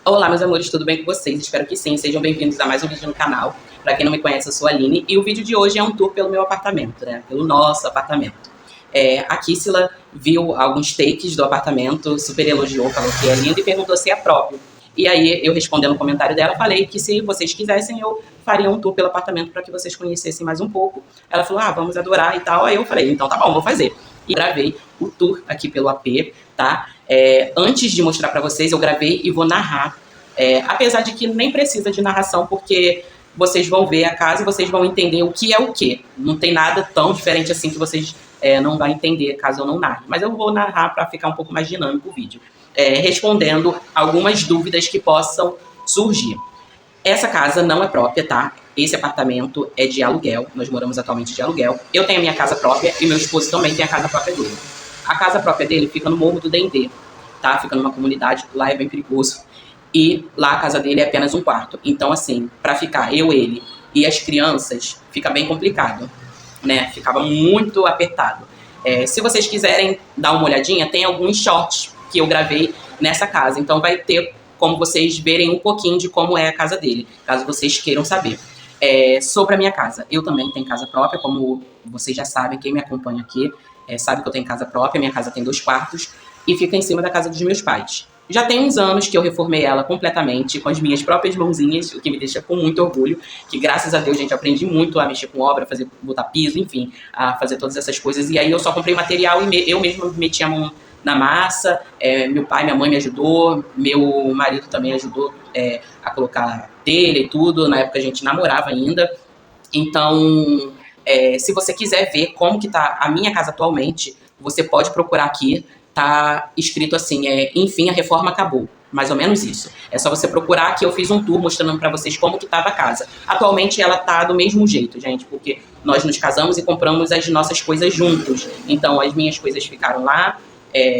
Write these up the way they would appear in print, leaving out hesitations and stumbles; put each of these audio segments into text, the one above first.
Olá, meus amores, tudo bem com vocês? Espero que sim. Sejam bem-vindos a mais um vídeo no canal. Pra quem não me conhece, eu sou a Aline e o vídeo de hoje é um tour pelo meu apartamento, né? Pelo nosso apartamento. A Kissila viu alguns takes do apartamento, super elogiou, falou que é lindo e perguntou se é próprio. E aí, eu respondendo o comentário dela, falei que se vocês quisessem, eu faria um tour pelo apartamento para que vocês conhecessem mais um pouco. Ela falou, vamos adorar e tal. Aí eu falei, então tá bom, vou fazer. E gravei o tour aqui pelo AP, tá? Antes de mostrar pra vocês, eu gravei e vou narrar. Apesar de que nem precisa de narração, porque vocês vão ver a casa e vocês vão entender o que é o quê. Não tem nada tão diferente assim que vocês não vão entender caso eu não narre. Mas eu vou narrar para ficar um pouco mais dinâmico o vídeo. Respondendo algumas dúvidas que possam surgir. Essa casa não é própria, tá? Esse apartamento é de aluguel. Nós moramos atualmente de aluguel. Eu tenho a minha casa própria e meu esposo também tem a casa própria dele. A casa própria dele fica no Morro do Dendê, tá? Fica numa comunidade, lá é bem perigoso. E lá a casa dele é apenas um quarto. Então, assim, pra ficar eu, ele e as crianças, fica bem complicado, né? Ficava muito apertado. Se vocês quiserem dar uma olhadinha, tem alguns shorts que eu gravei nessa casa. Então vai ter como vocês verem um pouquinho de como é a casa dele, caso vocês queiram saber. Sobre a minha casa, eu também tenho casa própria, como vocês já sabem, quem me acompanha aqui sabe que eu tenho casa própria. Minha casa tem 2 quartos e fica em cima da casa dos meus pais. Já tem uns anos que eu reformei ela completamente, com as minhas próprias mãozinhas, o que me deixa com muito orgulho, que graças a Deus, gente, aprendi muito a mexer com obra, botar piso, enfim, a fazer todas essas coisas. E aí eu só comprei material e eu mesma meti a mão na massa. Meu pai, minha mãe me ajudou, meu marido também ajudou a colocar telha e tudo. Na época a gente namorava ainda. Então, se você quiser ver como que tá a minha casa atualmente, você pode procurar aqui. Tá escrito assim, enfim, a reforma acabou. Mais ou menos isso. É só você procurar que eu fiz um tour mostrando pra vocês como que tava a casa. Atualmente ela tá do mesmo jeito, gente, porque nós nos casamos e compramos as nossas coisas juntos. Então as minhas coisas ficaram lá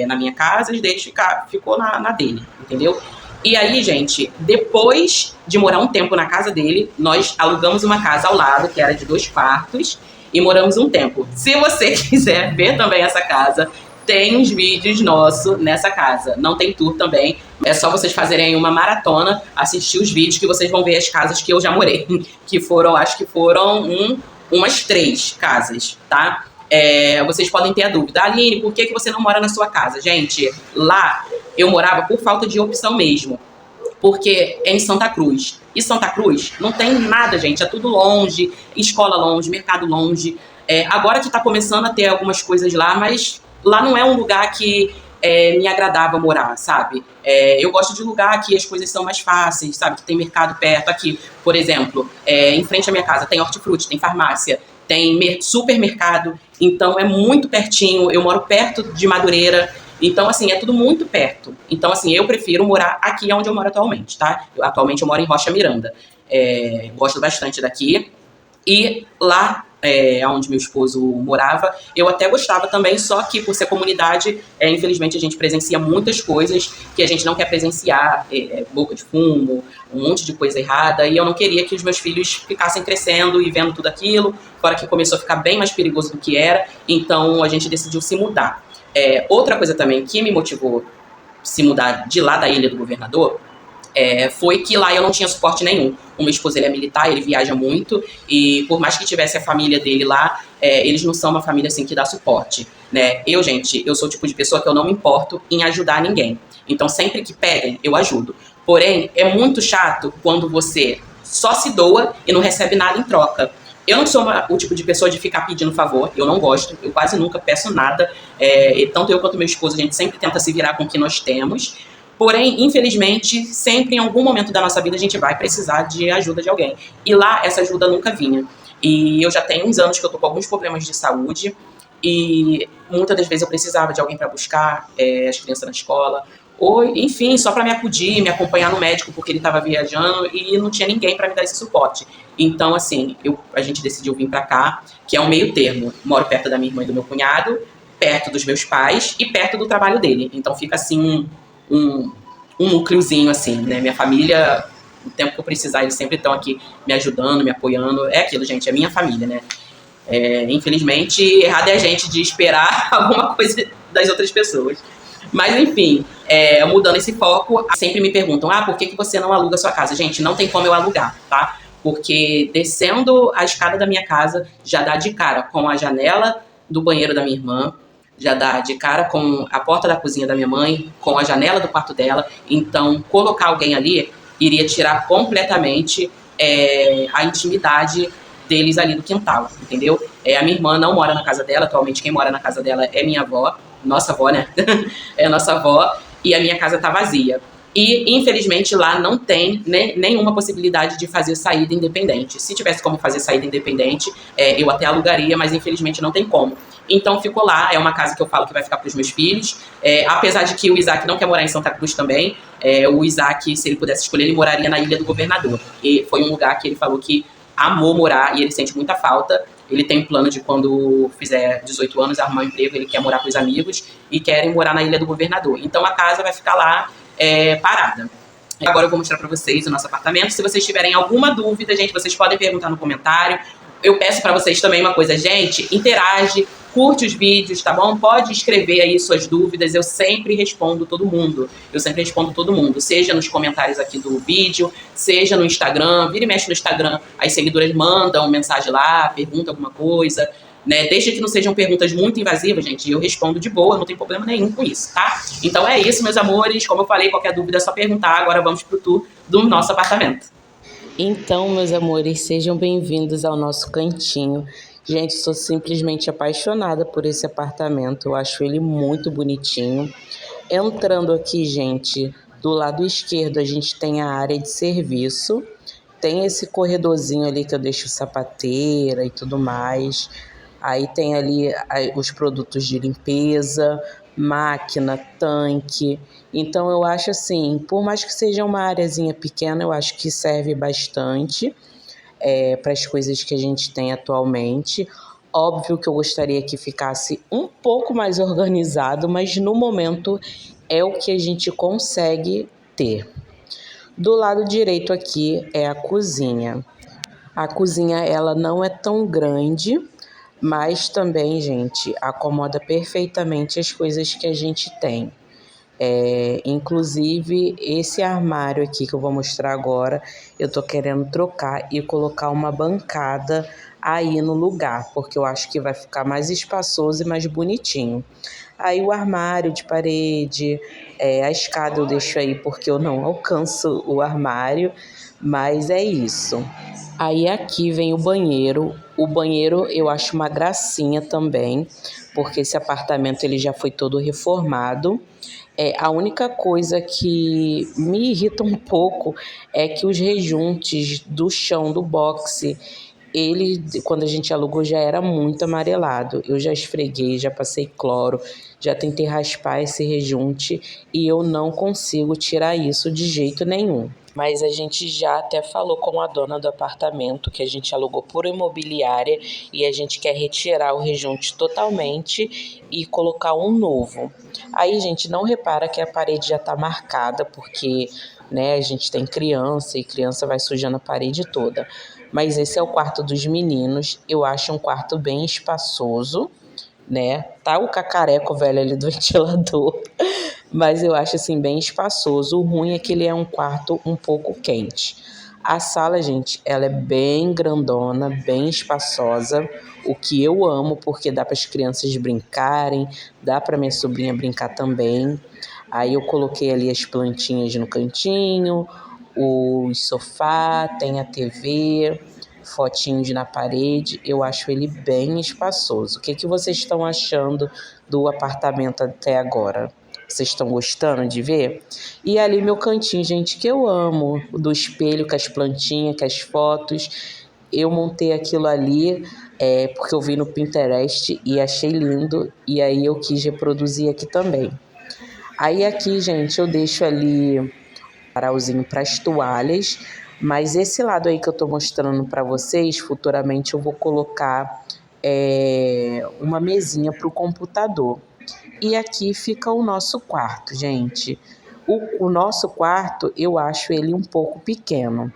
na minha casa, as deles ficou na dele, entendeu? E aí, gente, depois de morar um tempo na casa dele, nós alugamos uma casa ao lado, que era de 2 quartos, e moramos um tempo. Se você quiser ver também essa casa, tem uns vídeos nossos nessa casa. Não tem tour também. É só vocês fazerem aí uma maratona, assistir os vídeos que vocês vão ver as casas que eu já morei. Que foram, acho que foram umas 3 casas, tá? Vocês podem ter a dúvida. Aline, por que você não mora na sua casa? Gente, lá eu morava por falta de opção mesmo. Porque é em Santa Cruz. E Santa Cruz não tem nada, gente. É tudo longe, escola longe, mercado longe. Agora que tá começando a ter algumas coisas lá, mas lá não é um lugar que me agradava morar, sabe? Eu gosto de lugar que as coisas são mais fáceis, sabe? Que tem mercado perto. Aqui, por exemplo, em frente à minha casa tem hortifruti, tem farmácia, tem supermercado. Então é muito pertinho. Eu moro perto de Madureira. Então, assim, é tudo muito perto. Então, assim, eu prefiro morar aqui onde eu moro atualmente, tá? Atualmente eu moro em Rocha Miranda. Gosto bastante daqui. E lá, onde meu esposo morava, eu até gostava também, só que por ser comunidade, infelizmente a gente presencia muitas coisas que a gente não quer presenciar, boca de fumo, um monte de coisa errada, e eu não queria que os meus filhos ficassem crescendo e vendo tudo aquilo, fora que começou a ficar bem mais perigoso do que era, então a gente decidiu se mudar. Outra coisa também que me motivou a se mudar de lá da Ilha do Governador foi que lá eu não tinha suporte nenhum. O meu esposo, ele é militar, ele viaja muito, e por mais que tivesse a família dele lá, eles não são uma família assim que dá suporte, né? Gente, eu sou o tipo de pessoa que eu não me importo em ajudar ninguém. Então sempre que pedem, eu ajudo. Porém, é muito chato quando você só se doa e não recebe nada em troca. Eu não sou o tipo de pessoa de ficar pedindo favor, eu não gosto, eu quase nunca peço nada. Tanto eu quanto meu esposo, a gente sempre tenta se virar com o que nós temos. Porém, infelizmente, sempre em algum momento da nossa vida a gente vai precisar de ajuda de alguém. E lá essa ajuda nunca vinha. E eu já tenho uns anos que eu tô com alguns problemas de saúde e muitas das vezes eu precisava de alguém para buscar as crianças na escola. Ou, enfim, só para me acudir, me acompanhar no médico porque ele estava viajando e não tinha ninguém para me dar esse suporte. Então, assim, a gente decidiu vir para cá, que é um meio termo. Moro perto da minha irmã e do meu cunhado, perto dos meus pais e perto do trabalho dele. Então fica assim um núcleozinho, assim, né? Minha família, o tempo que eu precisar, eles sempre estão aqui me ajudando, me apoiando. É aquilo, gente, é minha família, né? Infelizmente, errado é a gente de esperar alguma coisa das outras pessoas. Mas enfim, mudando esse foco, sempre me perguntam, por que você não aluga a sua casa? Gente, não tem como eu alugar, tá? Porque descendo a escada da minha casa já dá de cara com a janela do banheiro da minha irmã, já dá de cara com a porta da cozinha da minha mãe, com a janela do quarto dela. Então, colocar alguém ali iria tirar completamente a intimidade deles ali do quintal, entendeu? A minha irmã não mora na casa dela, atualmente quem mora na casa dela é minha avó, nossa avó, né? É a nossa avó, e a minha casa tá vazia. E, infelizmente, lá não tem nenhuma possibilidade de fazer saída independente. Se tivesse como fazer saída independente, eu até alugaria, mas infelizmente não tem como. Então ficou lá, é uma casa que eu falo que vai ficar para os meus filhos. Apesar de que o Isaac não quer morar em Santa Cruz também, o Isaac, se ele pudesse escolher, ele moraria na Ilha do Governador. E foi um lugar que ele falou que amou morar e ele sente muita falta. Ele tem um plano de quando fizer 18 anos arrumar um emprego, ele quer morar com os amigos e querem morar na Ilha do Governador. Então a casa vai ficar lá parada. Agora eu vou mostrar para vocês o nosso apartamento. Se vocês tiverem alguma dúvida, gente, vocês podem perguntar no comentário. Eu peço para vocês também uma coisa, gente, interage, curte os vídeos, tá bom? Pode escrever aí suas dúvidas, eu sempre respondo todo mundo. Seja nos comentários aqui do vídeo, seja no Instagram, vira e mexe no Instagram, as seguidoras mandam mensagem lá, pergunta alguma coisa, né? Desde que não sejam perguntas muito invasivas, gente, eu respondo de boa, não tem problema nenhum com isso, tá? Então é isso, meus amores, como eu falei, qualquer dúvida é só perguntar. Agora vamos pro tour do nosso apartamento. Então, meus amores, sejam bem-vindos ao nosso cantinho. Gente, sou simplesmente apaixonada por esse apartamento, eu acho ele muito bonitinho. Entrando aqui, gente, do lado esquerdo a gente tem a área de serviço. Tem esse corredorzinho ali que eu deixo sapateira e tudo mais. Aí tem ali os produtos de limpeza, máquina, tanque. Então eu acho assim, por mais que seja uma areazinha pequena, eu acho que serve bastante para as coisas que a gente tem atualmente. Óbvio que eu gostaria que ficasse um pouco mais organizado, mas no momento é o que a gente consegue ter. Do lado direito aqui é a cozinha. A cozinha ela não é tão grande, mas também, gente, acomoda perfeitamente as coisas que a gente tem. Inclusive, esse armário aqui que eu vou mostrar agora, eu tô querendo trocar e colocar uma bancada aí no lugar, porque eu acho que vai ficar mais espaçoso e mais bonitinho. Aí o armário de parede, a escada eu deixo aí porque eu não alcanço o armário, mas é isso. Aí aqui vem o banheiro. O banheiro eu acho uma gracinha também, porque esse apartamento ele já foi todo reformado. A única coisa que me irrita um pouco é que os rejuntos do chão do boxe, ele, quando a gente alugou, já era muito amarelado. Eu já esfreguei, já passei cloro, já tentei raspar esse rejunte e eu não consigo tirar isso de jeito nenhum. Mas a gente já até falou com a dona do apartamento que a gente alugou por imobiliária e a gente quer retirar o rejunte totalmente e colocar um novo. Aí, gente, não repara que a parede já está marcada porque, né, a gente tem criança e criança vai sujando a parede toda. Mas esse é o quarto dos meninos. Eu acho um quarto bem espaçoso, né? Tá o cacareco velho ali do ventilador, mas eu acho assim bem espaçoso. O ruim é que ele é um quarto um pouco quente. A sala, gente, ela é bem grandona, bem espaçosa, o que eu amo porque dá para as crianças brincarem, dá para minha sobrinha brincar também. Aí eu coloquei ali as plantinhas no cantinho, o sofá, tem a TV, fotinhos na parede. Eu acho ele bem espaçoso. O que vocês estão achando do apartamento até agora? Vocês estão gostando de ver? E ali meu cantinho, gente, que eu amo, do espelho com as plantinhas, com as fotos. Eu montei aquilo ali porque eu vi no Pinterest e achei lindo. E aí eu quis reproduzir aqui também. Aí aqui, gente, eu deixo ali um varalzinho para as toalhas. Mas esse lado aí que eu tô mostrando para vocês, futuramente eu vou colocar uma mesinha para o computador. E aqui fica o nosso quarto, gente. O nosso quarto, eu acho ele um pouco pequeno.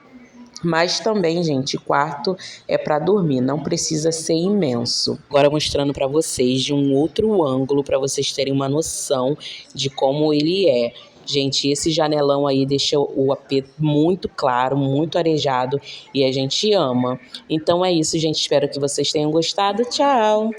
Mas também, gente, quarto é para dormir, não precisa ser imenso. Agora mostrando para vocês de um outro ângulo, para vocês terem uma noção de como ele é. Gente, esse janelão aí deixa o AP muito claro, muito arejado e a gente ama. Então é isso, gente. Espero que vocês tenham gostado. Tchau!